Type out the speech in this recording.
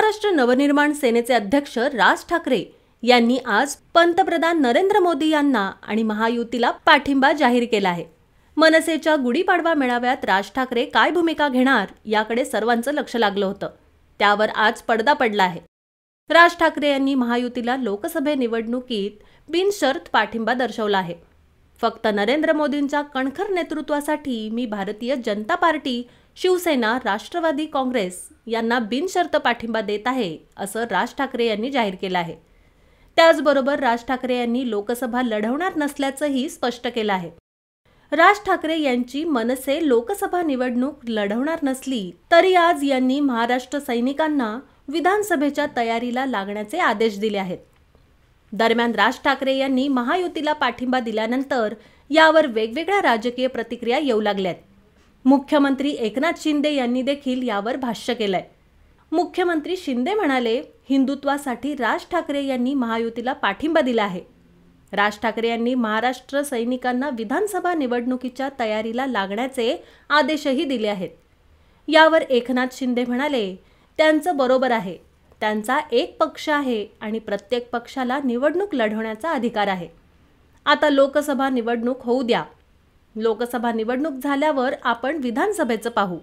महाराष्ट्र नवनिर्माण सेनेचे अध्यक्ष राज ठाकरे यांनी आज पंतप्रधान नरेंद्र मोदी यांना आणि महायुतीला पाठिंबा जाहीर केला आहे। मनसेच्या गुढीपाडवा मेळाव्यात राज ठाकरे काय भूमिका घेणार याकडे सर्वांचं लक्ष लागलं होतं। त्यावर आज पडदा पडला आहे। राज ठाकरे यांनी महायुतीला लोकसभा निवडणुकीत बिनशर्त पाठिंबा दर्शवला आहे। फक्त नरेंद्र मोदींच्या कणखर नेतृत्वासाठी मी भारतीय जनता पार्टी, शिवसेना, राष्ट्रवादी काँग्रेस यांना बिनशर्त पाठिंबा देत आहे, असं राज ठाकरे यांनी जाहीर केलं आहे। त्याचबरोबर राज ठाकरे यांनी लोकसभा लढवणार नसल्याचंही स्पष्ट केलं आहे। राज ठाकरे यांची मनसे लोकसभा निवडणूक लढवणार नसली तरी आज यांनी महाराष्ट्र सैनिकांना विधानसभेच्या तयारीला लागण्याचे आदेश दिले आहेत। दरम्यान राज ठाकरे यांनी महायुतीला पाठिंबा दिल्यानंतर यावर वेगवेगळ्या राजकीय प्रतिक्रिया येऊ लागल्यात। मुख्यमंत्री एकनाथ शिंदे यांनी देखील यावर भाष्य केलंय। मुख्यमंत्री शिंदे म्हणाले, हिंदुत्वासाठी राज ठाकरे यांनी महायुतीला पाठिंबा दिला आहे। राज ठाकरे यांनी महाराष्ट्र सैनिकांना विधानसभा निवडणुकीच्या तयारीला लागण्याचे आदेशही दिले आहेत। यावर एकनाथ शिंदे म्हणाले, त्यांचं बरोबर आहे। त्यांचा एक पक्ष आहे आणि प्रत्येक पक्षाला निवडणूक लढवण्याचा अधिकार आहे। आता लोकसभा निवडणूक होऊ द्या। लोकसभा निवडणूक झाल्यावर आपण विधानसभेचं पाहू।